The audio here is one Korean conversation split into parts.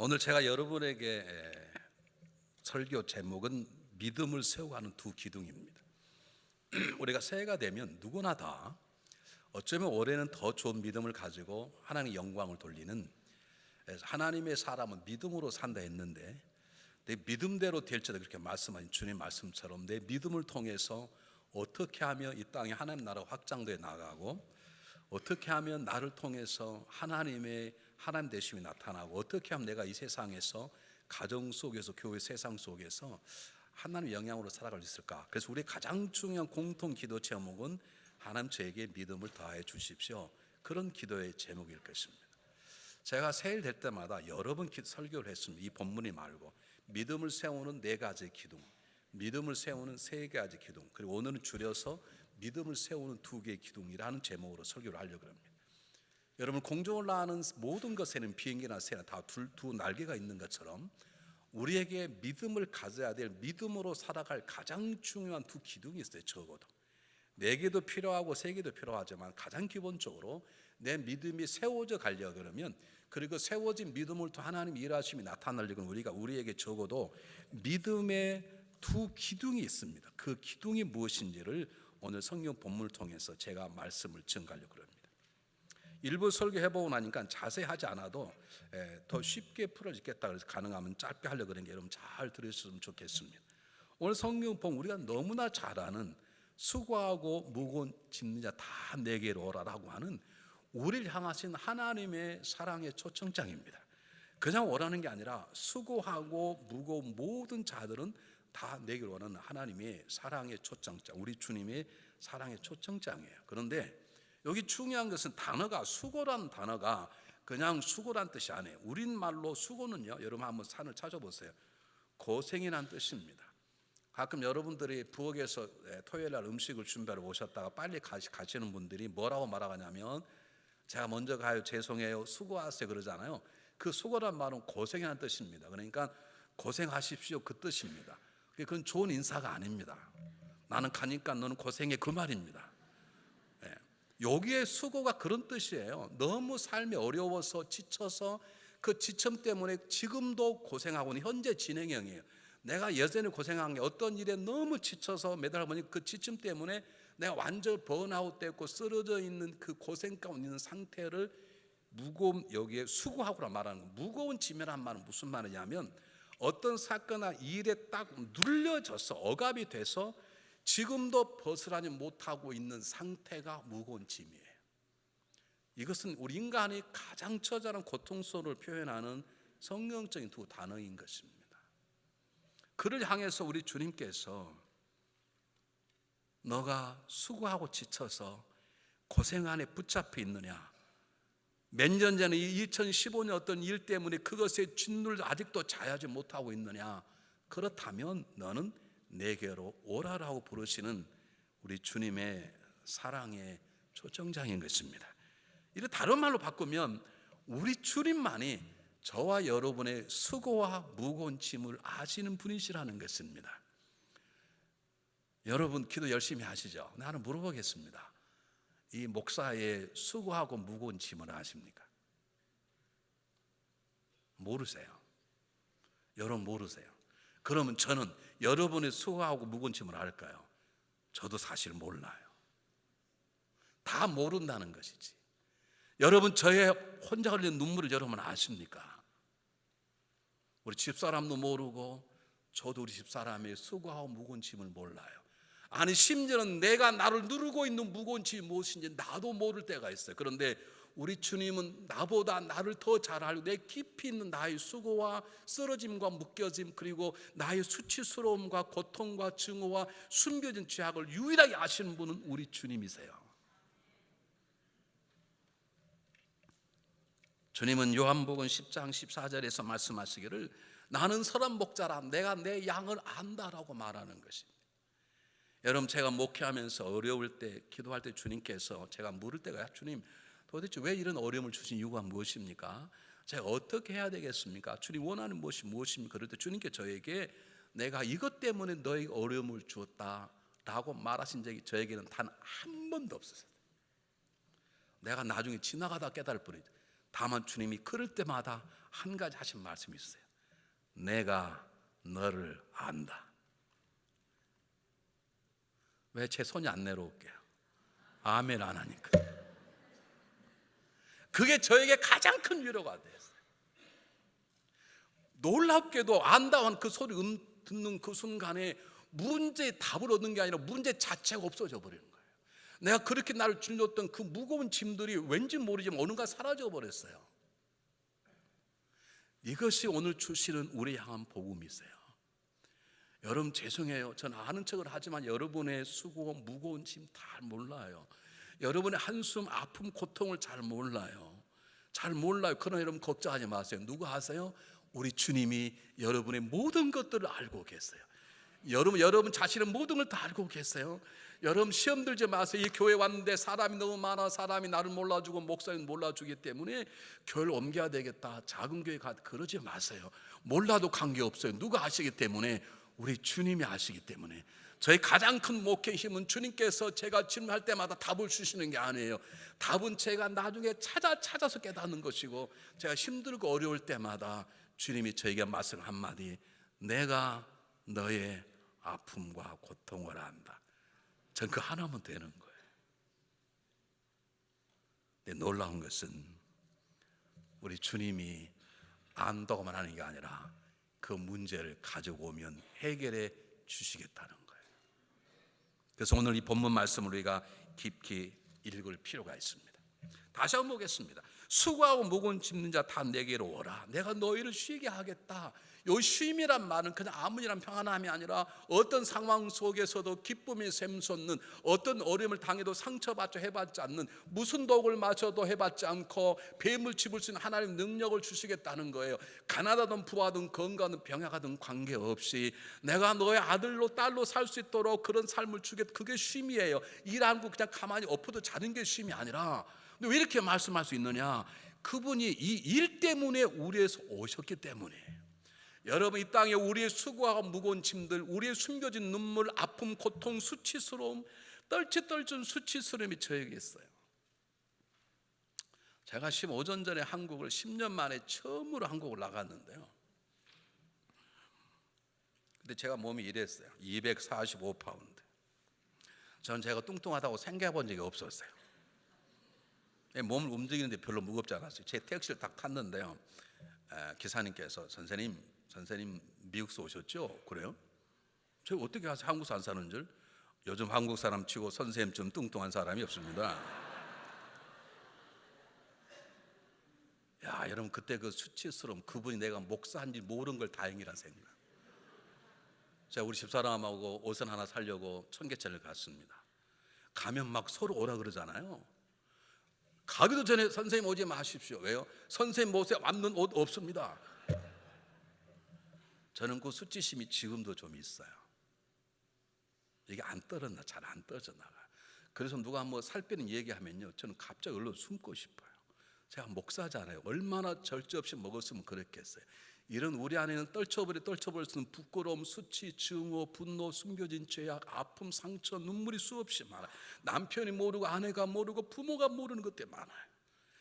오늘 제가 여러분에게 설교 제목은 믿음을 세워가는 두 기둥입니다. 우리가 새해가 되면 누구나 다 어쩌면 올해는 더 좋은 믿음을 가지고 하나님의 영광을 돌리는, 하나님의 사람은 믿음으로 산다 했는데, 내 믿음대로 될지도 그렇게 말씀하신 주님 말씀처럼 내 믿음을 통해서 어떻게 하면 이 땅에 하나님 나라 확장되어 나가고, 어떻게 하면 나를 통해서 하나님의 하나님 되심이 나타나고, 어떻게 하면 내가 이 세상에서 가정 속에서 교회 세상 속에서 하나님의 영향으로 살아갈 수 있을까? 그래서 우리의 가장 중요한 공통 기도 제목은 하나님 저에게 믿음을 더해 주십시오. 그런 기도의 제목일 것입니다. 제가 새해 될 때마다 여러 번 설교를 했습니다. 이 본문이 말고 믿음을 세우는 네 가지 기둥, 믿음을 세우는 세 가지 기둥, 그리고 오늘은 줄여서 믿음을 세우는 두 개의 기둥이라는 제목으로 설교를 하려고 합니다. 여러분, 공중을 나는 모든 것에는 비행기나 새나 다 두 날개가 있는 것처럼 우리에게 믿음을 가져야 될, 믿음으로 살아갈 가장 중요한 두 기둥이 있어요. 적어도 네 개도 필요하고 세 개도 필요하지만 가장 기본적으로 내 믿음이 세워져 가려고 그러면, 그리고 세워진 믿음을 통해 하나님의 일하심이 나타나려고 우리가 우리에게 적어도 믿음의 두 기둥이 있습니다. 그 기둥이 무엇인지를 오늘 성경 본문을 통해서 제가 말씀을 전가하려고 합니다. 일부 설교해보고 나니까 자세히 하지 않아도 더 쉽게 풀어지겠다, 그래서 가능하면 짧게 하려고 하는 게 여러분 잘 들으셨으면 좋겠습니다. 오늘 성경 본문 우리가 너무나 잘 아는 수고하고 무거운 짐진 자 다 내게로 오라라고 하는 우리를 향하신 하나님의 사랑의 초청장입니다. 그냥 오라는 게 아니라 수고하고 무거운 모든 자들은 다 내게로 오라는 하나님의 사랑의 초청장, 우리 주님의 사랑의 초청장이에요. 그런데 여기 중요한 것은 단어가, 수고란 단어가 그냥 수고란 뜻이 아니에요. 우리말로 수고는요, 여러분 한번 산을 찾아보세요. 고생이란 뜻입니다. 가끔 여러분들이 부엌에서 토요일날 음식을 준비하러 오셨다가 빨리 가시는 분들이 뭐라고 말하냐면, 제가 먼저 가요, 죄송해요, 수고하세요 그러잖아요. 그 수고란 말은 고생이라는 뜻입니다. 그러니까 고생하십시오 그 뜻입니다. 그건 좋은 인사가 아닙니다. 나는 가니까 너는 고생해 그 말입니다. 여기에 수고가 그런 뜻이에요. 너무 삶이 어려워서 지쳐서 그 지침 때문에 지금도 고생하고 있는 현재 진행형이에요. 내가 예전에 고생한 게 어떤 일에 너무 지쳐서 매달 보니 그 지침 때문에 내가 완전 번아웃 됐고 쓰러져 있는 그 고생 가운데 있는 상태를 무거운, 여기에 수고하고라 말하는 거. 무거운 짐이란 말은 무슨 말이냐면 어떤 사건이나 일에 딱 눌려져서 억압이 돼서 지금도 벗어나지 못하고 있는 상태가 무거운 짐이에요. 이것은 우리 인간이 가장 처절한 고통스러움을 표현하는 성경적인 두 단어인 것입니다. 그를 향해서 우리 주님께서 너가 수고하고 지쳐서 고생 안에 붙잡혀 있느냐, 몇 년 전에 2015년 어떤 일 때문에 그것에 짓눌려 아직도 자유하지 못하고 있느냐, 그렇다면 너는 내게로 오라라고 부르시는 우리 주님의 사랑의 초청장인 것입니다. 이를 다른 말로 바꾸면 우리 주님만이 저와 여러분의 수고와 무거운 짐을 아시는 분이시라는 것입니다. 여러분 기도 열심히 하시죠? 나는 물어보겠습니다. 이 목사의 수고하고 무거운 짐을 아십니까? 모르세요. 여러분 모르세요. 그러면 저는 여러분의 수고하고 무거운 짐을 알까요? 저도 사실 몰라요. 다 모른다는 것이지. 여러분 저의 혼자 흘리는 눈물을 여러분 아십니까? 우리 집사람도 모르고 저도 우리 집사람의 수고하고 무거운 짐을 몰라요. 아니 심지어는 내가 나를 누르고 있는 무거운 짐이 무엇인지 나도 모를 때가 있어요. 그런데 우리 주님은 나보다 나를 더 잘 알고 내 깊이 있는 나의 수고와 쓰러짐과 묶여짐, 그리고 나의 수치스러움과 고통과 증오와 숨겨진 죄악을 유일하게 아시는 분은 우리 주님이세요. 주님은 요한복음 10장 14절에서 말씀하시기를 나는 선한 목자라 내가 내 양을 안다라고 말하는 것입니다. 여러분 제가 목회하면서 어려울 때 기도할 때 주님께서 제가 물을 때가, 주님 도대체 왜 이런 어려움을 주신 이유가 무엇입니까? 제가 어떻게 해야 되겠습니까? 주님 원하는 무엇이 무엇입니까? 그럴 때 주님께 저에게 내가 이것 때문에 너에게 어려움을 주었다라고 말하신 적이 저에게는 단 한 번도 없었어요. 내가 나중에 지나가다 깨달을 뿐이죠. 다만 주님이 그럴 때마다 한 가지 하신 말씀이 있어요. 내가 너를 안다. 왜 제 손이 안 내려올게요? 아멘 안 하니까. 그게 저에게 가장 큰 위로가 됐어요. 놀랍게도 안다운 그 소리 듣는 그 순간에 문제의 답을 얻는 게 아니라 문제 자체가 없어져 버리는 거예요. 내가 그렇게 나를 질렸던 그 무거운 짐들이 왠지 모르지만 어느가 사라져 버렸어요. 이것이 오늘 주시는 우리 향한 복음이세요. 여러분 죄송해요. 저는 아는 척을 하지만 여러분의 수고 무거운 짐 다 몰라요. 여러분의 한숨 아픔 고통을 잘 몰라요. 잘 몰라요. 그러나 여러분 걱정하지 마세요. 누가 아세요? 우리 주님이 여러분의 모든 것들을 알고 계세요. 여러분 자신의 모든 걸 다 알고 계세요. 여러분 시험 들지 마세요. 이 교회 왔는데 사람이 너무 많아, 사람이 나를 몰라주고 목사님 몰라주기 때문에 교회를 옮겨야 되겠다, 작은 교회 가, 그러지 마세요. 몰라도 관계없어요. 누가 아시기 때문에? 우리 주님이 아시기 때문에. 저희 가장 큰 목회의 힘은 주님께서 제가 질문할 때마다 답을 주시는 게 아니에요. 답은 제가 나중에 찾아서 깨닫는 것이고, 제가 힘들고 어려울 때마다 주님이 저에게 말씀 한마디, 내가 너의 아픔과 고통을 안다. 전 그 하나면 되는 거예요. 근데 놀라운 것은 우리 주님이 안다고만 하는 게 아니라 그 문제를 가지고 오면 해결해 주시겠다는 거예요. 그래서 오늘 이 본문 말씀을 우리가 깊이 읽을 필요가 있습니다. 다시 한번 보겠습니다. 수고하고 무거운 짐진 자 다 내게로 오라. 내가 너희를 쉬게 하겠다. 이 쉼이란 말은 그냥 아무이란 평안함이 아니라 어떤 상황 속에서도 기쁨이 샘솟는, 어떤 어려움을 당해도 상처받지 해받지 않는, 무슨 독을 마셔도 해받지 않고 뱀을 집을 수 있는 하나님의 능력을 주시겠다는 거예요. 가난하든 부하든 건강하든 병약하든 관계없이 내가 너의 아들로 딸로 살 수 있도록 그런 삶을 주겠다. 그게 쉼이에요. 일 안 하고 그냥 가만히 엎어도 자는 게 쉼이 아니라. 근데 왜 이렇게 말씀할 수 있느냐? 그분이 이 일 때문에 우리에서 오셨기 때문에. 여러분 이 땅에 우리의 수고하고 무거운 짐들, 우리의 숨겨진 눈물, 아픔, 고통, 수치스러움, 떨치떨친 수치스러움이 저에게 있어요. 제가 15년 전에 한국을 10년 만에 처음으로 한국을 나갔는데요. 근데 제가 몸이 이랬어요. 245파운드. 전 제가 뚱뚱하다고 생각해 본 적이 없었어요. 몸을 움직이는데 별로 무겁지 않았어요. 제 택시를 딱 탔는데요. 기사님께서 선생님 미국에서 오셨죠? 그래요? 제가 어떻게 한국 사는 줄? 요즘 한국 사람 치고 선생님처럼 뚱뚱한 사람이 없습니다. 야, 여러분 그때 그 수치스러움, 그분이 내가 목사인지 모르는 걸 다행이라 생각. 제가 우리 집사람하고 옷을 하나 사려고 청계천을 갔습니다. 가면 막 서로 오라 그러잖아요. 가기도 전에 선생님 오지 마십시오. 왜요? 선생님 옷에 맞는 옷 없습니다. 저는 그 수치심이 지금도 좀 있어요. 이게 안 떨어나, 잘 안 떨어져나가. 그래서 누가 뭐 살 빼는 얘기하면요, 저는 갑자기 얼른 숨고 싶어요. 제가 목사잖아요. 얼마나 절제 없이 먹었으면 그랬겠어요. 이런 우리 안에는 떨쳐버릴 수 있는 부끄러움, 수치, 증오, 분노, 숨겨진 죄악, 아픔, 상처, 눈물이 수없이 많아요. 남편이 모르고 아내가 모르고 부모가 모르는 것들이 많아요.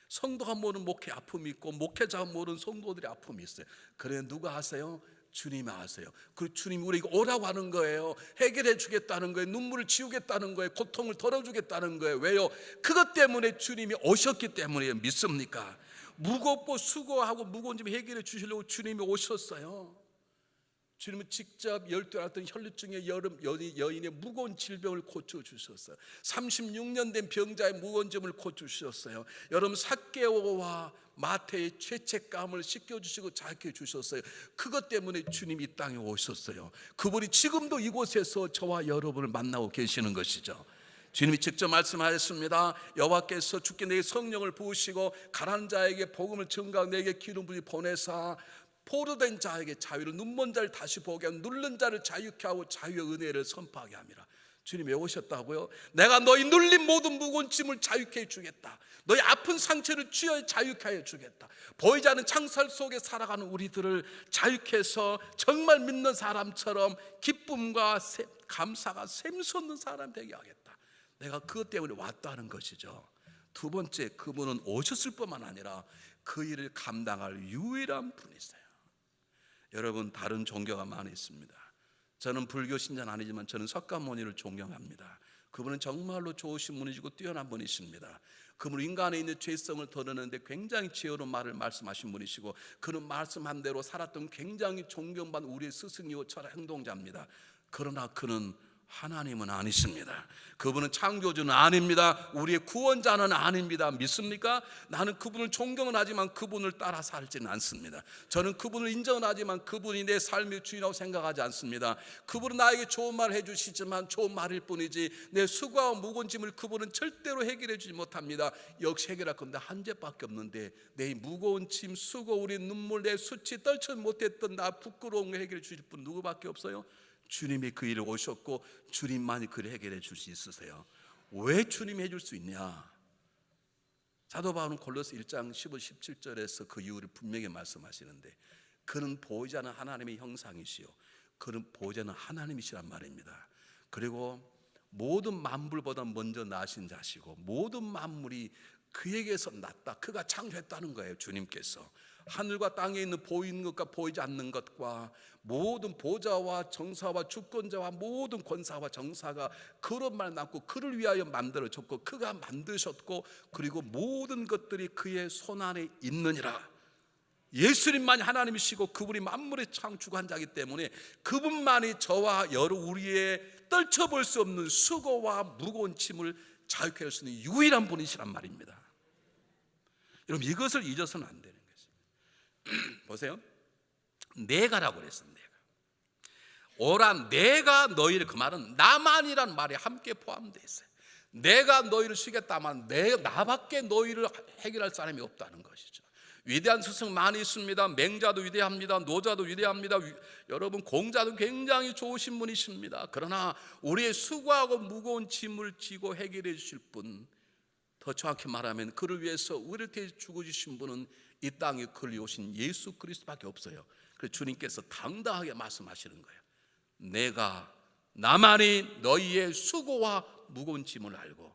성도가 모르는 목회 아픔이 있고 목회자가 모르는 성도들의 아픔이 있어요. 그래 누가 아세요? 주님이 아세요. 그 주님이 우리에게 오라고 하는 거예요. 해결해 주겠다는 거예요. 눈물을 지우겠다는 거예요. 고통을 덜어주겠다는 거예요. 왜요? 그것 때문에 주님이 오셨기 때문에. 믿습니까? 무겁고 수고하고 무거운 짐 해결해 주시려고 주님이 오셨어요. 주님은 직접 열두 알았던 혈루증의 여인의 무거운 질병을 고쳐주셨어요. 36년 된 병자의 무거운 짐을 고쳐주셨어요. 여러분 삭개오와 마태의 죄책감을 씻겨주시고 자유케 주셨어요. 그것 때문에 주님이 이 땅에 오셨어요. 그분이 지금도 이곳에서 저와 여러분을 만나고 계시는 것이죠. 주님이 직접 말씀하셨습니다. 여호와께서 주께 내게 성령을 부으시고 가난한 자에게 복음을 증거하고 내게 기름 부으시 보내사 포로된 자에게 자유를, 눈먼 자를 다시 보게 하고 눌른 자를 자유케 하고 자유의 은혜를 선포하게 합니다. 주님이 오셨다고요? 내가 너희 눌린 모든 무거운 짐을 자유케 해주겠다. 너희 아픈 상처를 자유케 해주겠다. 보이지 않는 창살 속에 살아가는 우리들을 자유케 해서 정말 믿는 사람처럼 기쁨과 감사가 샘솟는 사람 되게 하겠다. 내가 그것 때문에 왔다는 것이죠. 두 번째, 그분은 오셨을 뿐만 아니라 그 일을 감당할 유일한 분이세요. 여러분, 다른 종교가 많이 있습니다. 저는 불교 신자는 아니지만 저는 석가모니를 존경합니다. 그분은 정말로 좋으신 분이시고 뛰어난 분이십니다. 그분 인간에 있는 죄성을 드러내는데 굉장히 지혜로운 말을 말씀하신 분이시고, 그는 말씀한 대로 살았던 굉장히 존경받는 우리의 스승이요 철학 행동자입니다. 그러나 그는 하나님은 아니십니다. 그분은 창조주는 아닙니다. 우리의 구원자는 아닙니다. 믿습니까? 나는 그분을 존경은 하지만 그분을 따라 살지는 않습니다. 저는 그분을 인정은 하지만 그분이 내 삶의 주인이라고 생각하지 않습니다. 그분은 나에게 좋은 말을 해주시지만 좋은 말일 뿐이지 내 수고와 무거운 짐을 그분은 절대로 해결해 주지 못합니다. 역시 해결할 건데 한 죄밖에 없는데 내 무거운 짐, 수고, 우리 눈물, 내 수치 떨쳐 못했던 나 부끄러운 걸 해결해 주실 분 누구밖에 없어요? 주님이 그 일을 오셨고 주님만이 그를 해결해 줄 수 있으세요. 왜 주님이 해줄 수 있냐? 사도 바울은 골로새 1장 15, 17절에서 그 이유를 분명히 말씀하시는데, 그는 보이지 않는 하나님의 형상이시요 그는 보이지 않는 하나님이시란 말입니다. 그리고 모든 만물보다 먼저 나신 자시고 모든 만물이 그에게서 났다, 그가 창조했다는 거예요. 주님께서 하늘과 땅에 있는 보이는 것과 보이지 않는 것과 모든 보좌와 정사와 주권자와 모든 권사와 정사가 그런 말 낳고 그를 위하여 만들어졌고 그가 만드셨고 그리고 모든 것들이 그의 손 안에 있느니라. 예수님만이 하나님이시고 그분이 만물의 창조한 자이기 때문에 그분만이 저와 여러 우리의 떨쳐볼 수 없는 수고와 무거운 짐을 자유케 할 수 있는 유일한 분이시란 말입니다. 여러분, 이것을 잊어서는 안 되는 것입니다. 보세요. 내가라고 그랬습니다. 오라 내가 너희를, 그 말은 나만이란 말이 함께 포함되어 있어요. 내가 너희를 쉬겠다만 나밖에 너희를 해결할 사람이 없다는 것이죠. 위대한 스승 많이 있습니다. 맹자도 위대합니다. 노자도 위대합니다. 여러분, 공자도 굉장히 좋으신 분이십니다. 그러나 우리의 수고하고 무거운 짐을 지고 해결해 주실 분, 더 정확히 말하면 그를 위해서 우리를 대해 죽어주신 분은 이 땅에 그를 오신 예수 그리스도밖에 없어요. 그래서 주님께서 당당하게 말씀하시는 거예요. 내가 나만이 너희의 수고와 무거운 짐을 알고,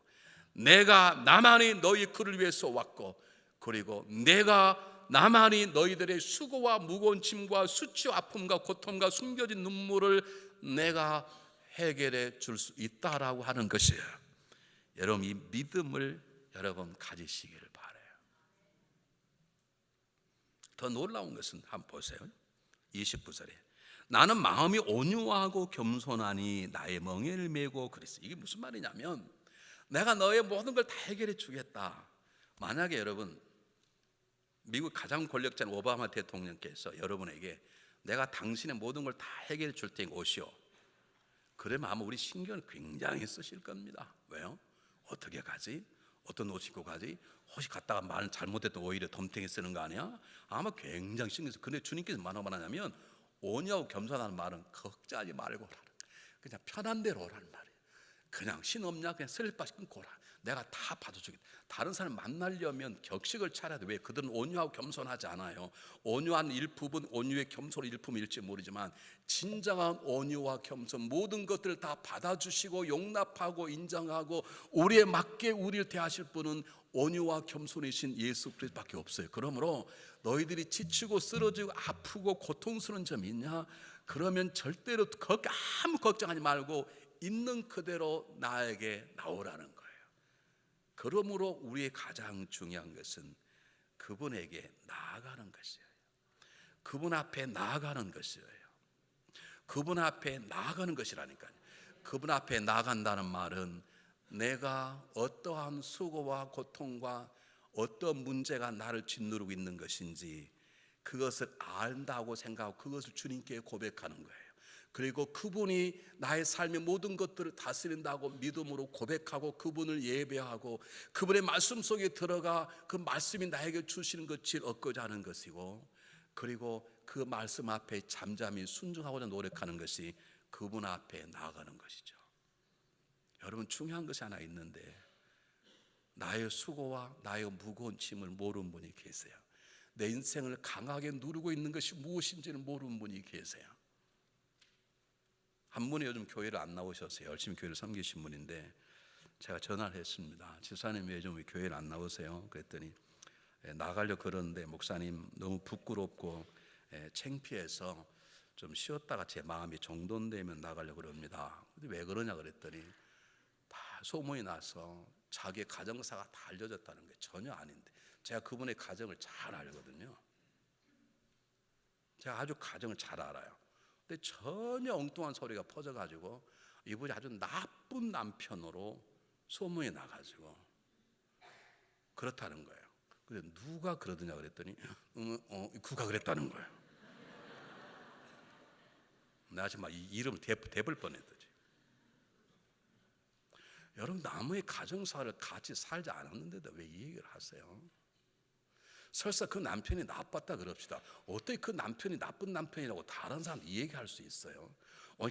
내가 나만이 너희 그를 위해서 왔고, 그리고 내가 나만이 너희들의 수고와 무거운 짐과 수치와 아픔과 고통과 숨겨진 눈물을 내가 해결해 줄 수 있다라고 하는 것이에요. 여러분, 이 믿음을 여러분 가지시기를 바라요. 더 놀라운 것은 한번 보세요. 29절에 나는 마음이 온유하고 겸손하니 나의 멍에를 메고 그랬어요. 이게 무슨 말이냐면 내가 너의 모든 걸 다 해결해 주겠다. 만약에 여러분, 미국 가장 권력자인 오바마 대통령께서 여러분에게 내가 당신의 모든 걸 다 해결해 줄 테니 오시오, 그러면 아마 우리 신경을 굉장히 쓰실 겁니다. 왜요? 어떻게 가지? 어떤 옷 입고 가지? 혹시 갔다가 말 잘못했던 오히려 덤탱이 쓰는 거 아니야? 아마 굉장히 신경 쓰. 근데 주님께서 뭐라고 말하냐면 온유하고 겸손하는 말은 걱정하지 말고 오라. 그냥 편한 대로 오라는 말이에요. 그냥 신없냐? 그냥 슬리퍼 끊고 오라. 내가 다 받아주겠다. 다른 사람 만나려면 격식을 차려야 돼. 왜? 그들은 온유하고 겸손하지 않아요. 온유한 일품은 온유의 겸손의 일품일지 모르지만 진정한 온유와 겸손, 모든 것들을 다 받아주시고 용납하고 인정하고 우리에 맞게 우리를 대하실 분은 온유와 겸손이신 예수 그리스도밖에 없어요. 그러므로 너희들이 지치고 쓰러지고 아프고 고통스러운 점이 있냐? 그러면 절대로 아무 걱정하지 말고 있는 그대로 나에게 나오라는 거예요. 그러므로 우리의 가장 중요한 것은 그분에게 나아가는 것이에요. 그분 앞에 나아가는 것이에요. 그분 앞에 나아가는 것이라니까요. 그분 앞에 나아간다는 말은 내가 어떠한 수고와 고통과 어떤 문제가 나를 짓누르고 있는 것인지 그것을 안다고 생각하고 그것을 주님께 고백하는 거예요. 그리고 그분이 나의 삶의 모든 것들을 다스린다고 믿음으로 고백하고 그분을 예배하고 그분의 말씀 속에 들어가 그 말씀이 나에게 주시는 것을 얻고자 하는 것이고, 그리고 그 말씀 앞에 잠잠히 순종하고자 노력하는 것이 그분 앞에 나아가는 것이죠. 여러분, 중요한 것이 하나 있는데 나의 수고와 나의 무거운 짐을 모르는 분이 계세요. 내 인생을 강하게 누르고 있는 것이 무엇인지를 모르는 분이 계세요. 한 분이 요즘 교회를 안 나오셔서 열심히 교회를 섬기신 분인데 제가 전화를 했습니다. 집사님 왜 좀 교회를 안 나오세요? 그랬더니 나가려 그러는데 목사님 너무 부끄럽고 창피해서 좀 쉬었다가 제 마음이 정돈되면 나가려 그럽니다. 근데 왜 그러냐 그랬더니 다 소문이 나서 자기의 가정사가 다 알려졌다는 게 전혀 아닌데, 제가 그분의 가정을 잘 알거든요. 제가 아주 가정을 잘 알아요. 근데 전혀 엉뚱한 소리가 퍼져가지고 이분이 아주 나쁜 남편으로 소문이 나가지고 그렇다는 거예요. 근데 누가 그러더냐 그랬더니 그가 그랬다는 거예요. 나 지금 막 이 이름 대볼 뻔했더지. 여러분, 남의 가정사를 같이 살지 않았는데도 왜 이 얘기를 하세요? 설사 그 남편이 나빴다 그럽시다. 어떻게 그 남편이 나쁜 남편이라고 다른 사람한테 이 얘기할 수 있어요?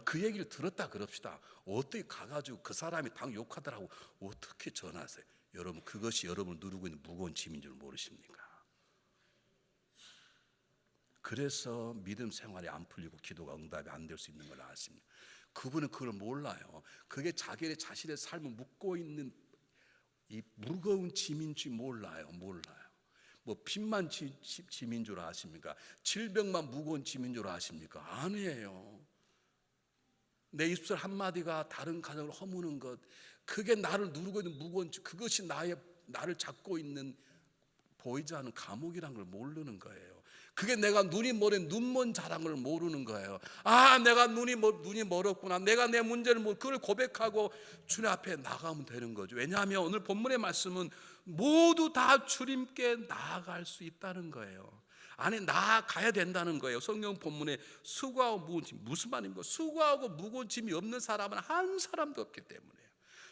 그 얘기를 들었다 그럽시다. 어떻게 가가지고 그 사람이 당 욕하더라고 어떻게 전하세요? 여러분, 그것이 여러분을 누르고 있는 무거운 짐인 줄 모르십니까? 그래서 믿음 생활이 안 풀리고 기도가 응답이 안 될 수 있는 걸 아십니까? 그분은 그걸 몰라요. 그게 자신의 삶을 묶고 있는 이 무거운 짐인 줄 몰라요. 뭐 빚만 짐인 줄 아십니까? 질병만 무거운 짐인 줄 아십니까? 아니에요. 내 입술 한마디가 다른 가정을 허무는 것, 그게 나를 누르고 있는 무거운 짐, 그것이 나를 잡고 있는 보이지 않는 감옥이란 걸 모르는 거예요. 그게 내가 눈이 멀은 눈먼 자랑을 모르는 거예요. 내가 눈이 멀었구나. 내가 내 문제를 그걸 고백하고 주님 앞에 나가면 되는 거죠. 왜냐하면 오늘 본문의 말씀은 모두 다 주님께 나아갈 수 있다는 거예요. 나아가야 된다는 거예요. 성경 본문에 수고하고 무거운 짐, 무슨 말입니까? 수고하고 무거운 짐이 없는 사람은 한 사람도 없기 때문에요.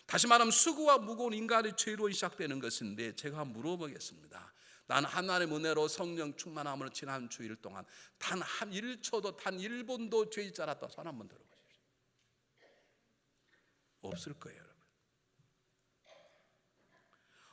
다시 말하면 수고와 무거운 인간의 죄로 시작되는 것인데, 제가 물어보겠습니다. 난 하나님의 은혜로 성령 충만함으로 지난 주일 동안 단 한 1초도 단 1분도 죄 짓지 않았다. 손 한번 들어보십시오. 없을 거예요, 여러분.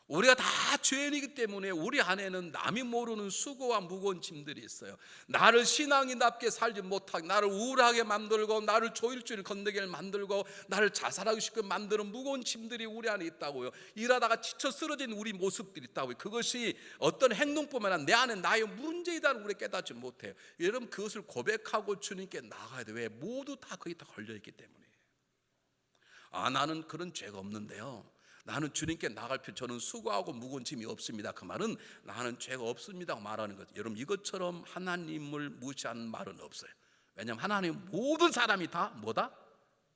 우리가 다 죄인이기 때문에 우리 안에는 남이 모르는 수고와 무거운 짐들이 있어요. 나를 신앙인답게 살지 못하게, 나를 우울하게 만들고, 나를 조일주일 건너게 만들고, 나를 자살하고 싶게 만드는 무거운 짐들이 우리 안에 있다고요. 일하다가 지쳐 쓰러진 우리 모습들이 있다고요. 그것이 어떤 행동뿐만 아니라 내 안에 나의 문제이다는 우리 깨닫지 못해요. 여러분, 그것을 고백하고 주님께 나가야 돼요. 왜? 모두 다 거기 다 걸려있기 때문에. 나는 그런 죄가 없는데요, 나는 주님께 나갈 필요, 저는 수고하고 무거운 짐이 없습니다. 그 말은 나는 죄가 없습니다 말하는 것. 여러분, 이것처럼 하나님을 무시하는 말은 없어요. 왜냐하면 하나님 모든 사람이 다 뭐다?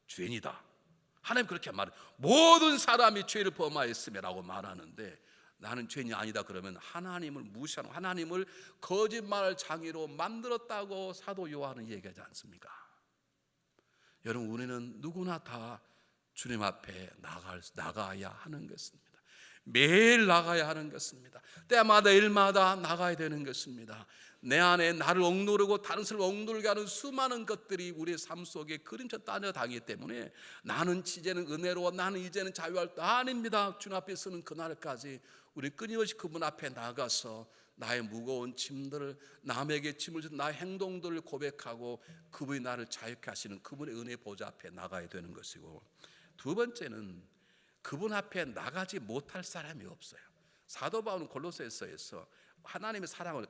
죄인이다. 하나님 그렇게 말해요. 모든 사람이 죄를 범하였음이라고 말하는데, 나는 죄인이 아니다 그러면 하나님을 무시하는, 하나님을 거짓말 장애로 만들었다고 사도 요한은 얘기하지 않습니까? 여러분, 우리는 누구나 다 주님 앞에 나가야 하는 것입니다. 매일 나가야 하는 것입니다. 때마다 일마다 나가야 되는 것입니다. 내 안에 나를 억누르고 다른 사람을 억누르게 하는 수많은 것들이 우리의 삶 속에 그림자 따라다니기 때문에 나는 이제는 은혜로워, 나는 이제는 자유할 때 아닙니다. 주님 앞에 서는 그날까지 우리 끊임없이 그분 앞에 나가서 나의 무거운 짐들을, 남에게 짐을 진 나의 행동들을 고백하고 그분이 나를 자유케 하시는 그분의 은혜 보좌 앞에 나가야 되는 것이고, 두 번째는 그분 앞에 나가지 못할 사람이 없어요. 사도 바울은 골로새서에서 하나님의 사랑을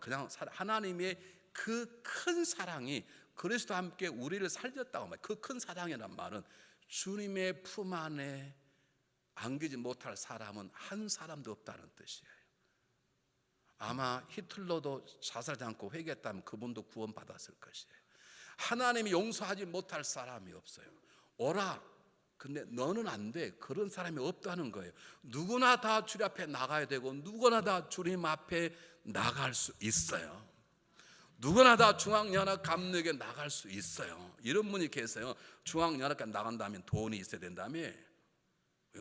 하나님의 그 큰 사랑이 그리스도와 함께 우리를 살렸다고 말해요. 그 큰 사랑이란 말은 주님의 품 안에 안기지 못할 사람은 한 사람도 없다는 뜻이에요. 아마 히틀러도 자살하지 않고 회개했다면 그분도 구원받았을 것이에요. 하나님이 용서하지 못할 사람이 없어요. 오라, 근데 너는 안 돼, 그런 사람이 없다는 거예요. 누구나 다 주님 앞에 나가야 되고, 누구나 다 주님 앞에 나갈 수 있어요. 누구나 다 중앙연합 감리교에 나갈 수 있어요. 이런 분이 계세요. 중앙연합에 나간다면 돈이 있어야 된다며.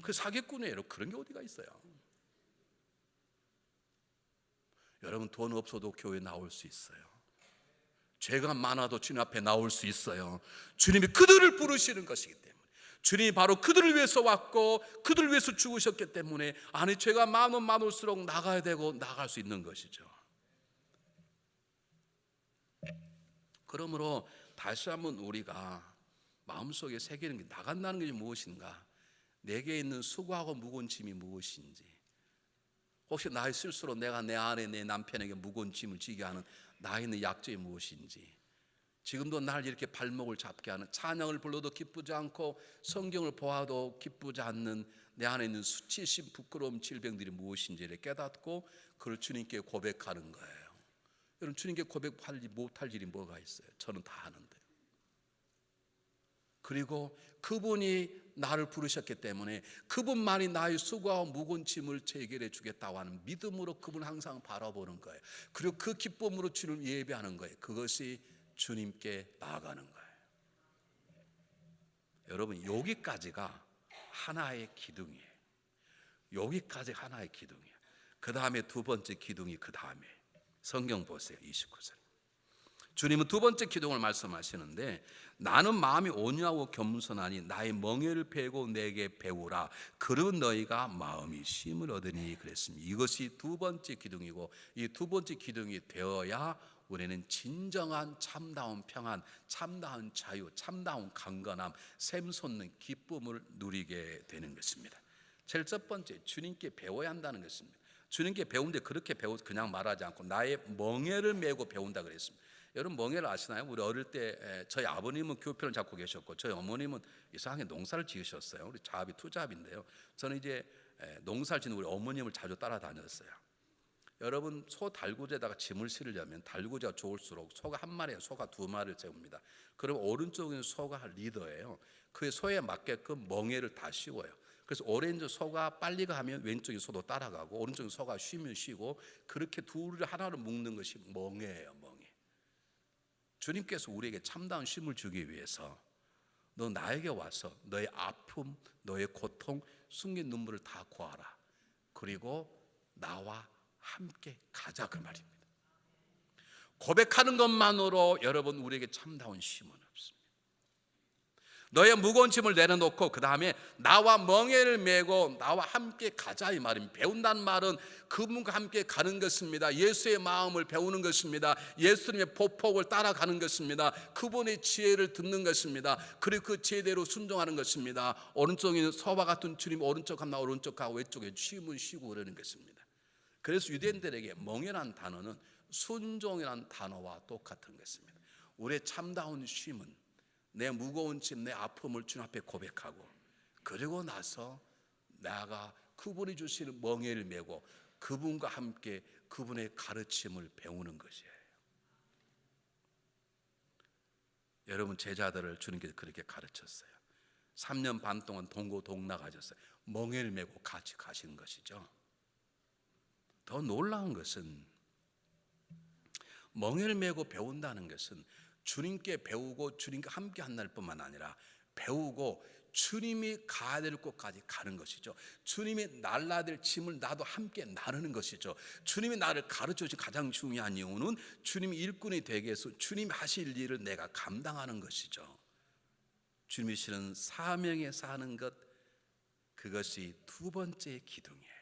그 사기꾼이에요. 그런 게 어디가 있어요? 여러분, 돈 없어도 교회에 나올 수 있어요. 죄가 많아도 주님 앞에 나올 수 있어요. 주님이 그들을 부르시는 것이기 때문에. 주님이 바로 그들을 위해서 왔고 그들을 위해서 죽으셨기 때문에, 죄가 많을수록 나가야 되고 나갈 수 있는 것이죠. 그러므로 다시 한번 우리가 마음속에 새기는 게, 나간다는 것이 무엇인가, 내게 있는 수고하고 무거운 짐이 무엇인지, 혹시 나의 실수로 내가 내 아내 내 남편에게 무거운 짐을 지게 하는 나에 있는 약점이 무엇인지, 지금도 날 이렇게 발목을 잡게 하는, 찬양을 불러도 기쁘지 않고 성경을 보아도 기쁘지 않는 내 안에 있는 수치심, 부끄러움, 질병들이 무엇인지를 깨닫고 그걸 주님께 고백하는 거예요. 여러분, 주님께 고백하지 못할 일이 뭐가 있어요? 저는 다 아는데요. 그리고 그분이 나를 부르셨기 때문에 그분만이 나의 수고와 무거운 짐을 해결해 주겠다고 하는 믿음으로 그분을 항상 바라보는 거예요. 그리고 그 기쁨으로 주님을 예배하는 거예요. 그것이 주님께 나아가는 거예요. 여러분, 여기까지가 하나의 기둥이에요. 여기까지 하나의 기둥이에요. 그 다음에 두 번째 기둥이 그 다음에, 성경 보세요. 29절. 주님은 두 번째 기둥을 말씀하시는데, 나는 마음이 온유하고 겸손하니 나의 멍에를 베고 내게 배우라. 그러면 너희가 마음이 쉼을 얻으니 그랬습니다. 이것이 두 번째 기둥이고, 이 두 번째 기둥이 되어야 우리는 진정한 참다운 평안, 참다운 자유, 참다운 강건함, 샘솟는 기쁨을 누리게 되는 것입니다. 제일 첫 번째, 주님께 배워야 한다는 것입니다. 주님께 배우는데 그렇게 그냥 말하지 않고 나의 멍에를 메고 배운다 그랬습니다. 여러분, 멍에를 아시나요? 우리 어릴 때 저희 아버님은 교편을 잡고 계셨고 저희 어머님은 이상하게 농사를 지으셨어요. 우리 자합이 투잡인데요. 저는 이제 농사를 짓는 우리 어머님을 자주 따라다녔어요. 여러분, 소 달구지에다가 짐을 실으려면 달구지가 좋을수록 소가 한 마리에 소가 두 마리를 세웁니다. 그럼 오른쪽에 소가 리더예요. 그 소에 맞게끔 멍에를 다 씌워요. 그래서 오른쪽 소가 빨리 가면 왼쪽의 소도 따라가고, 오른쪽 소가 쉬면 쉬고, 그렇게 둘을 하나로 묶는 것이 멍에예요. 멍에. 주님께서 우리에게 참다운 쉼을 주기 위해서 너 나에게 와서 너의 아픔, 너의 고통, 숨긴 눈물을 다 고아라. 그리고 나와 함께 가자, 그 말입니다. 고백하는 것만으로 여러분, 우리에게 참다운 쉼은 없습니다. 너의 무거운 짐을 내려놓고 그 다음에 나와 멍에를 메고 나와 함께 가자, 이 말입니다. 배운다는 말은 그분과 함께 가는 것입니다. 예수의 마음을 배우는 것입니다. 예수님의 보폭을 따라가는 것입니다. 그분의 지혜를 듣는 것입니다. 그리고 그 지혜대로 순종하는 것입니다. 오른쪽에 서와 같은 주님 오른쪽 하나 오른쪽 가고 왼쪽에 쉼을 쉬고 그러는 것입니다. 그래서 유대인들에게 멍에란 단어는 순종이라는 단어와 똑같은 것입니다. 우리의 참다운 쉼은 내 무거운 짐, 내 아픔을 주님 앞에 고백하고, 그리고 나서 나가 그분이 주시는 멍에를 메고 그분과 함께 그분의 가르침을 배우는 것이에요. 여러분, 제자들을 주님께서 그렇게 가르쳤어요. 3년 반 동안 동고동락하셨어요. 멍에를 메고 같이 가시는 것이죠. 더 놀라운 것은 멍에를 메고 배운다는 것은 주님께 배우고 주님과 함께 한 날 뿐만 아니라 배우고 주님이 가야 될 곳까지 가는 것이죠. 주님이 날라야 될 짐을 나도 함께 나누는 것이죠. 주님이 나를 가르쳐 주신 가장 중요한 이유는 주님이 일꾼이 되게 해서 주님이 하실 일을 내가 감당하는 것이죠. 주님이 주시는 사명에 사는 것, 그것이 두 번째 기둥이에요.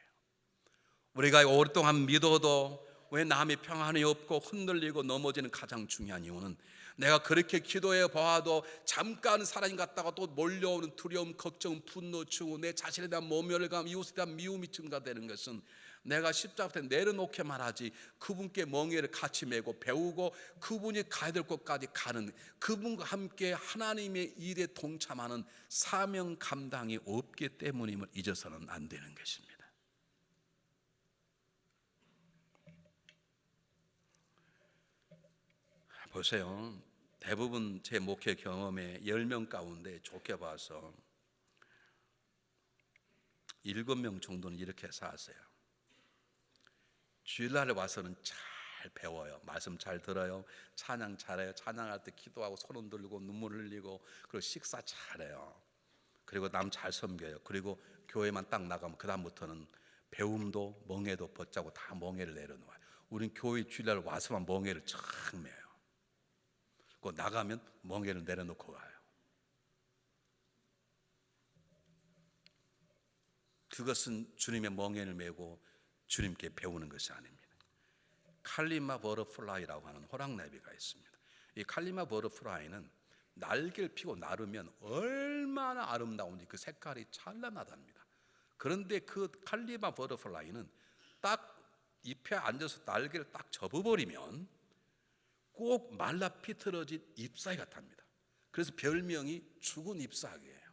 우리가 오랫동안 믿어도 왜 남의 평안이 없고 흔들리고 넘어지는 가장 중요한 이유는, 내가 그렇게 기도해 보아도 잠깐 사랑이 갔다가 또 몰려오는 두려움, 걱정, 분노, 증오, 내 자신에 대한 모멸감, 이웃에 대한 미움이 증가되는 것은 내가 십자가 앞에 내려놓게만 하지 그분께 멍에를 같이 메고 배우고 그분이 가야 될 곳까지 가는, 그분과 함께 하나님의 일에 동참하는 사명 감당이 없기 때문임을 잊어서는 안 되는 것입니다. 보세요. 대부분 제 목회 경험에 10명 가운데 좋게 봐서 7명 정도는 이렇게 사세요. 주일날에 와서는 잘 배워요. 말씀 잘 들어요. 찬양 잘해요. 찬양할 때 기도하고 손 흔들고 눈물 흘리고, 그리고 식사 잘해요. 그리고 남 잘 섬겨요. 그리고 교회만 딱 나가면 그 다음부터는 배움도 멍에도 벗자고 다 멍에를 내려놓아요. 우린 교회 주일날 와서만 멍에를 쫙 메요. 그 나가면 멍에를 내려놓고 가요. 그것은 주님의 멍에를 메고 주님께 배우는 것이 아닙니다. 칼리마 버터플라이라고 하는 호랑나비가 있습니다. 이 칼리마 버터플라이는 날개를 펴고 나르면 얼마나 아름다운지 그 색깔이 찬란하답니다. 그런데 그 칼리마 버터플라이는 딱 잎에 앉아서 날개를 딱 접어버리면 꼭 말라 비틀어진 잎사귀 같답니다. 그래서 별명이 죽은 잎사귀예요.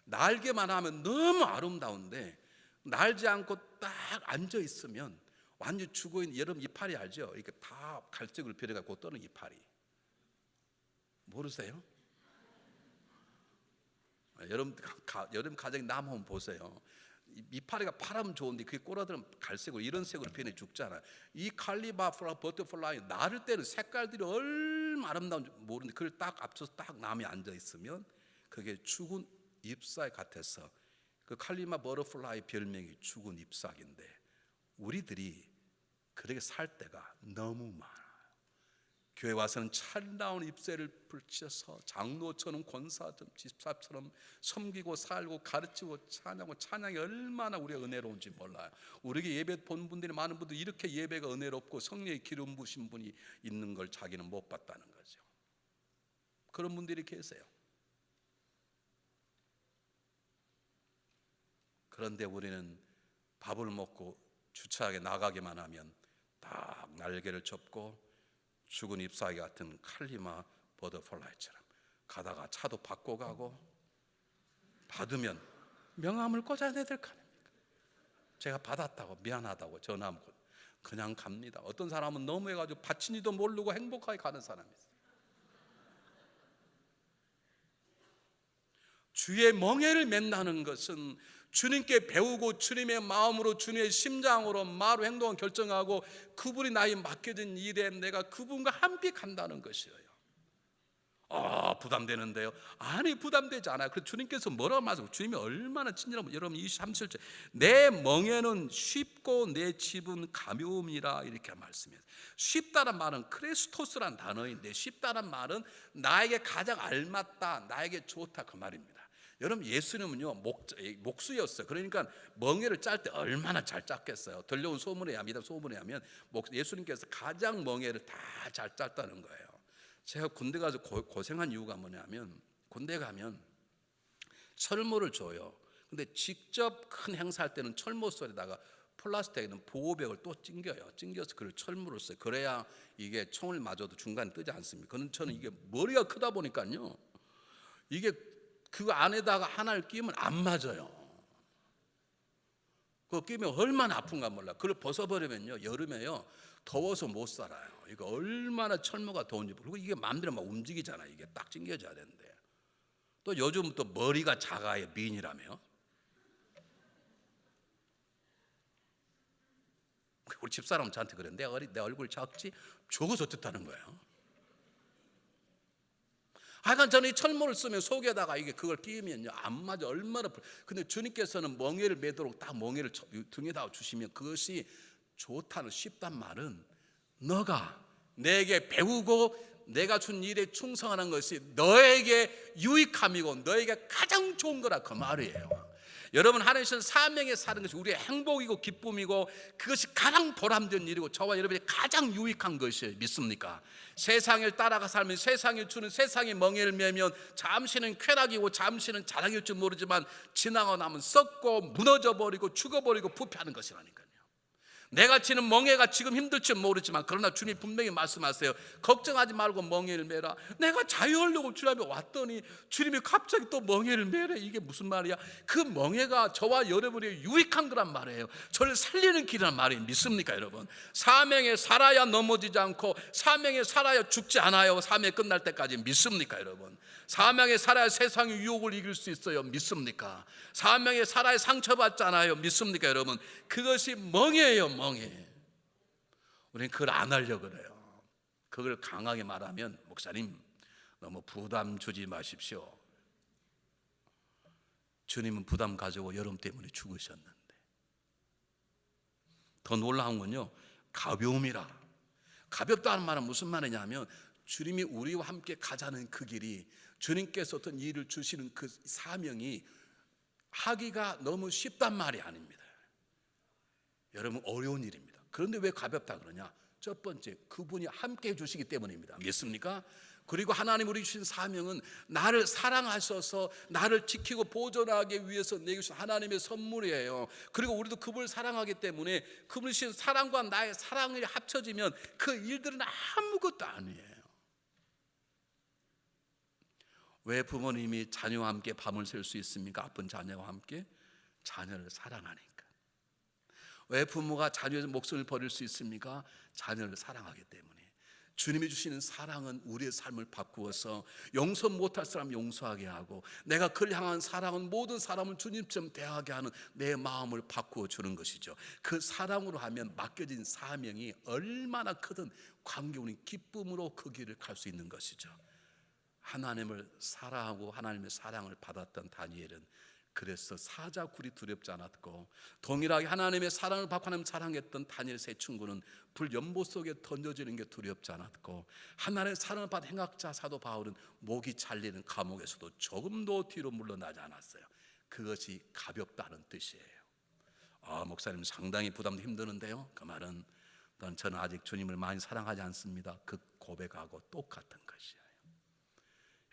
날개만 하면 너무 아름다운데 날지 않고 딱 앉아 있으면 완전 죽어있는 여름 이파리 알죠? 이렇게 다 갈색을 펴려가지고 떠는 이파리. 모르세요? 여름 가정에 나무 한번 보세요. 이파리가 파라면 좋은데 그게 꼬라들면 갈색으로 이런 색으로 변해 죽잖아요. 이 칼리마 버터플라이 나를 때는 색깔들이 얼마나 아름다운지 모르는데 그걸 딱 앞서서 딱 나무에 앉아 있으면 그게 죽은 잎사귀 같아서 그 칼리마 버터플라이 별명이 죽은 잎사귀인데 우리들이 그렇게 살 때가 너무 많아요. 교회 와서는 찬다운 잎새를 붙여서 장로처럼 권사처럼 집사처럼 섬기고 살고 가르치고 찬양하고 찬양이 얼마나 우리가 은혜로운지 몰라요. 우리에게 예배 본 분들이 많은 분들이 이렇게 예배가 은혜롭고 성령의 기름 부으신 분이 있는 걸 자기는 못 봤다는 거죠. 그런 분들이 계세요. 그런데 우리는 밥을 먹고 주차하게 나가기만 하면 딱 날개를 접고 죽은 잎사귀 같은 칼리마 버터플라이처럼 가다가 차도 바꿔 가고 받으면 명함을 꽂아내야 될 거 아닙니까? 제가 받았다고 미안하다고 전화하면 그냥 갑니다. 어떤 사람은 너무 해가지고 받친지도 모르고 행복하게 가는 사람이 있어요. 주의 멍에를 맨다는 것은 주님께 배우고 주님의 마음으로 주님의 심장으로 말로 행동을 결정하고 그분이 나의 맡겨진 일에 내가 그분과 함께 간다는 것이에요. 부담되는데요. 아니 부담되지 않아요. 그 주님께서 뭐라고 말씀하세요? 주님이 얼마나 친절하면 여러분 23절째 내 멍에는 쉽고 내 집은 가벼움이라 이렇게 말씀해요. 쉽다는 말은 크레스토스란 단어인데 쉽다는 말은 나에게 가장 알맞다 나에게 좋다 그 말입니다. 여러분 예수님은요 목수였어요. 그러니까 멍에를 짤 때 얼마나 잘 짰겠어요. 들려온 소문에 하면 예수님께서 가장 멍에를 다 잘 짰다는 거예요. 제가 군대 가서 고생한 이유가 뭐냐면 군대 가면 철모를 줘요. 근데 직접 큰 행사할 때는 철모 sol에다가 플라스틱에는 보호벽을 또 찡겨서 그걸 철모를 써요. 그래야 이게 총을 맞아도 중간에 뜨지 않습니다. 그런데 저는 이게 머리가 크다 보니까요 이게 그 안에다가 하나를 끼우면 안 맞아요. 그거 끼우면 얼마나 아픈가 몰라. 그걸 벗어버리면요 여름에요 더워서 못 살아요. 이거 얼마나 철모가 더운지. 그리고 이게 마음대로 막 움직이잖아요. 이게 딱 찡겨져야 되는데 또 요즘 또 머리가 작아요. 미인이라며. 우리 집사람은 저한테 그래. 내 얼굴 작지? 죽어서 어떻다는 거예요. 하여간 저는 이 철모를 쓰면 속에다가 이게 그걸 끼우면요 안 맞아. 얼마나. 근데 주님께서는 멍에를 매도록 딱 멍에를 등에다가 주시면 그것이 좋다는 쉽단 말은 너가 내게 배우고 내가 준 일에 충성하는 것이 너에게 유익함이고 너에게 가장 좋은 거라 그 말이에요. 여러분 하나님께서는 사명에 사는 것이 우리의 행복이고 기쁨이고 그것이 가장 보람된 일이고 저와 여러분이 가장 유익한 것이에요. 믿습니까? 세상을 따라가 살면 세상이 주는 세상의 멍에를 매면 잠시는 쾌락이고 잠시는 자랑일 줄 모르지만 지나고 나면 썩고 무너져버리고 죽어버리고 부패하는 것이라니까요. 내가 치는 멍에가 지금 힘들지 모르지만 그러나 주님 분명히 말씀하세요. 걱정하지 말고 멍에를 매라. 내가 자유하려고 주 앞에 왔더니 주님이 갑자기 또 멍에를 매래. 이게 무슨 말이야? 그 멍에가 저와 여러분이 유익한 거란 말이에요. 저를 살리는 길이란 말이에요. 믿습니까 여러분? 사명에 살아야 넘어지지 않고 사명에 살아야 죽지 않아요. 사명이 끝날 때까지. 믿습니까 여러분? 사명에 살아야 세상의 유혹을 이길 수 있어요. 믿습니까? 사명에 살아야 상처받지 않아요. 믿습니까 여러분? 그것이 멍에예요. 멍에. 우리는 그걸 안 하려고 그래요. 그걸 강하게 말하면 목사님 너무 부담 주지 마십시오. 주님은 부담 가지고 여러분 때문에 죽으셨는데 더 놀라운 건요 가벼움이라. 가볍다는 말은 무슨 말이냐면 주님이 우리와 함께 가자는 그 길이 주님께서 어떤 일을 주시는 그 사명이 하기가 너무 쉽단 말이 아닙니다. 여러분 어려운 일입니다. 그런데 왜 가볍다 그러냐? 첫 번째 그분이 함께 해주시기 때문입니다. 믿습니까? 그리고 하나님 우리 주신 사명은 나를 사랑하셔서 나를 지키고 보존하기 위해서 내게 주신 하나님의 선물이에요. 그리고 우리도 그분을 사랑하기 때문에 그분이 주신 사랑과 나의 사랑이 합쳐지면 그 일들은 아무것도 아니에요. 왜 부모님이 자녀와 함께 밤을 샐 수 있습니까? 아픈 자녀와 함께? 자녀를 사랑하니까. 왜 부모가 자녀의 목숨을 버릴 수 있습니까? 자녀를 사랑하기 때문에. 주님이 주시는 사랑은 우리의 삶을 바꾸어서 용서 못할 사람 용서하게 하고, 내가 그를 향한 사랑은 모든 사람을 주님처럼 대하게 하는 내 마음을 바꾸어 주는 것이죠. 그 사랑으로 하면 맡겨진 사명이 얼마나 크든 감격이 기쁨으로 그 길을 갈 수 있는 것이죠. 하나님을 사랑하고 하나님의 사랑을 받았던 다니엘은 그래서 사자굴이 두렵지 않았고, 동일하게 하나님의 사랑을 받고 하나님 사랑했던 다니엘 세 친구는 불 연못 속에 던져지는 게 두렵지 않았고, 하나님의 사랑을 받은 행악자 사도 바울은 목이 잘리는 감옥에서도 조금도 뒤로 물러나지 않았어요. 그것이 가볍다는 뜻이에요. 목사님 상당히 부담도 힘드는데요. 그 말은 저는 아직 주님을 많이 사랑하지 않습니다. 그 고백하고 똑같은 것이에요.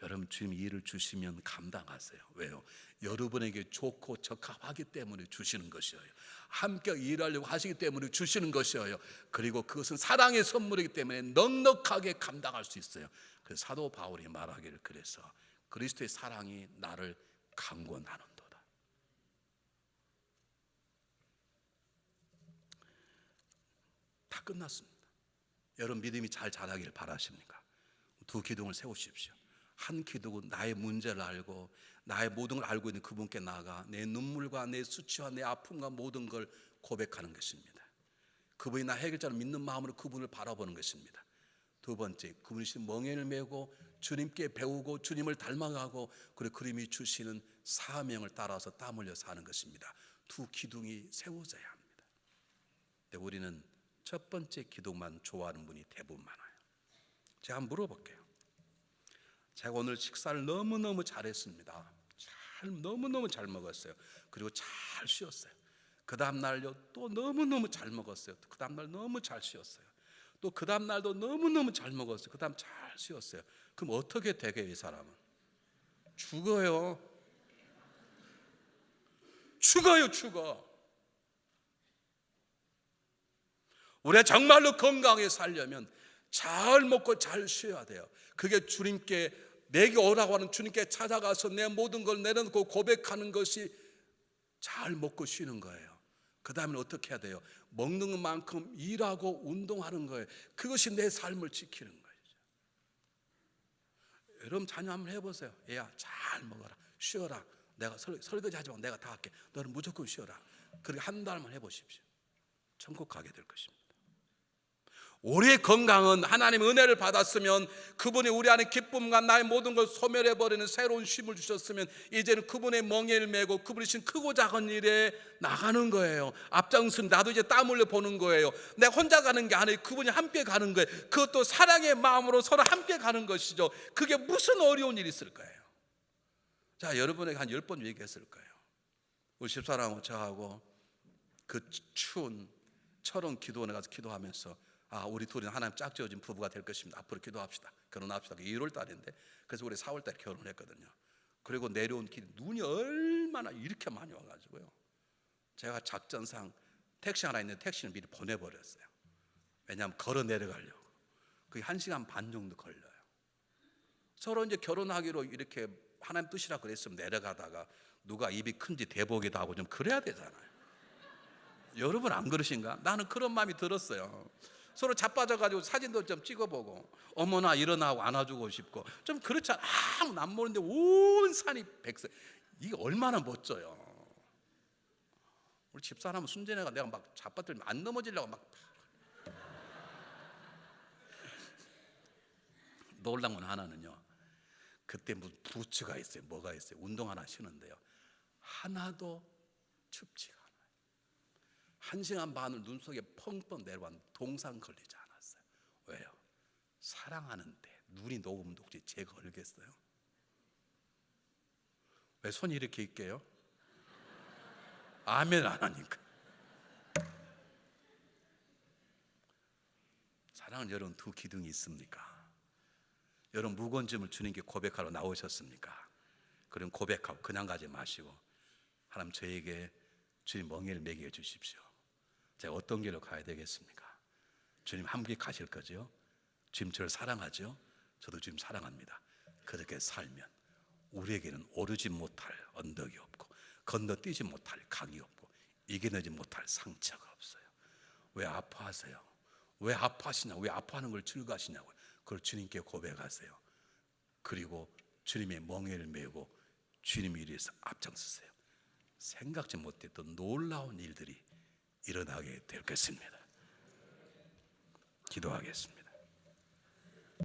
여러분, 주님이 일을 주시면 감당하세요. 왜요? 여러분에게 좋고 적합하기 때문에 주시는 것이에요. 함께 일하려고 하시기 때문에 주시는 것이에요. 그리고 그것은 사랑의 선물이기 때문에 넉넉하게 감당할 수 있어요. 그래서 사도 바울이 말하기를, 그래서 그리스도의 사랑이 나를 강권하는도다. 다 끝났습니다. 여러분, 믿음이 잘 자라기를 바라십니까? 두 기둥을 세우십시오. 한 기둥은 나의 문제를 알고 나의 모든 걸 알고 있는 그분께 나아가 내 눈물과 내 수치와 내 아픔과 모든 걸 고백하는 것입니다. 그분이 나 해결자를 믿는 마음으로 그분을 바라보는 것입니다. 두 번째, 그분이 멍에를 메고 주님께 배우고 주님을 닮아가고, 그리고 그림이 주시는 사명을 따라서 땀 흘려 사는 것입니다. 두 기둥이 세워져야 합니다. 근데 우리는 첫 번째 기둥만 좋아하는 분이 대부분 많아요. 제가 한번 물어볼게요. 제가 오늘 식사를 너무너무 잘했습니다. 너무너무 잘 먹었어요. 그리고 잘 쉬었어요. 그 다음 날요 또 너무너무 잘 먹었어요. 그 다음 날 너무 잘 쉬었어요. 또 그 다음 날도 너무너무 잘 먹었어요. 그 다음 잘 쉬었어요. 그럼 어떻게 되게 이 사람은? 죽어요. 죽어. 우리가 정말로 건강하게 살려면 잘 먹고 잘 쉬어야 돼요. 그게 주님께, 내게 오라고 하는 주님께 찾아가서 내 모든 걸 내려놓고 고백하는 것이 잘 먹고 쉬는 거예요. 그 다음에 어떻게 해야 돼요? 먹는 만큼 일하고 운동하는 거예요. 그것이 내 삶을 지키는 거예요. 여러분, 자녀 한번 해보세요. 얘야, 잘 먹어라, 쉬어라. 내가 설거지 하지 마, 내가 다 할게. 너는 무조건 쉬어라. 그렇게 한 달만 해보십시오. 천국 가게 될 것입니다. 우리의 건강은 하나님의 은혜를 받았으면, 그분이 우리 안에 기쁨과 나의 모든 걸 소멸해버리는 새로운 쉼을 주셨으면, 이제는 그분의 멍에를 메고 그분이 신 크고 작은 일에 나가는 거예요. 앞장선 나도 이제 땀 흘려 보는 거예요. 내가 혼자 가는 게 아니에요. 그분이 함께 가는 거예요. 그것도 사랑의 마음으로 서로 함께 가는 것이죠. 그게 무슨 어려운 일이 있을 거예요. 자, 여러분에게 한 10번 얘기했을 거예요. 우리 집사람하고 저하고 그 추운 철원 기도원에 가서 기도하면서, 우리 둘이 하나님 짝지어진 부부가 될 것입니다. 앞으로 기도합시다. 결혼합시다. 1월 달인데, 그래서 우리 4월 달에 결혼했거든요. 그리고 내려온 길 눈이 얼마나 이렇게 많이 와가지고요. 제가 작전상 택시 하나 있는데 택시를 미리 보내버렸어요. 왜냐하면 걸어 내려가려고. 그게 1시간 반 정도 걸려요. 서로 이제 결혼하기로 이렇게 하나님 뜻이라 그랬으면 내려가다가 누가 입이 큰지 대보기도 하고 좀 그래야 되잖아요. 여러분 안 그러신가? 나는 그런 마음이 들었어요. 서로 자빠져가지고 사진도 좀 찍어보고, 어머나 일어나고 안아주고 싶고, 좀 그렇잖아. 아무도 안 보는데 온 산이 백색. 이게 얼마나 멋져요. 우리 집사람은 순전해가 내가 막 자빠들면 안 넘어지려고 막 놀란 건 하나는요, 그때 무슨 부츠가 있어요, 뭐가 있어요. 운동 하나 신는데요, 하나도 춥지가 않아요. 1시간 반을 눈 속에 펑펑 내려왔는데 동상 걸리지 않았어요. 왜요? 사랑하는데 눈이 녹으면 혹시 제가 걸겠어요? 왜 손이 이렇게 있게요? 아멘 안 하니까. 사랑하는 여러분, 두 기둥이 있습니까? 여러분 무거운 짐을 주님께 고백하러 나오셨습니까? 그럼 고백하고 그냥 가지 마시고 하나님 저에게 주님 멍에를 매게 해주십시오. 제가 어떤 길로 가야 되겠습니까? 주님 함께 가실 거죠? 주님 저를 사랑하죠? 저도 주님 사랑합니다. 그렇게 살면 우리에게는 오르지 못할 언덕이 없고 건너뛰지 못할 강이 없고 이겨내지 못할 상처가 없어요. 왜 아파하세요? 왜 아파하시냐고, 왜 아파하는 걸 즐거워하시냐고. 그걸 주님께 고백하세요. 그리고 주님의 멍에를 메고 주님 위해서 앞장서세요. 생각지 못했던 놀라운 일들이 일어나게 될 것입니다. 기도하겠습니다.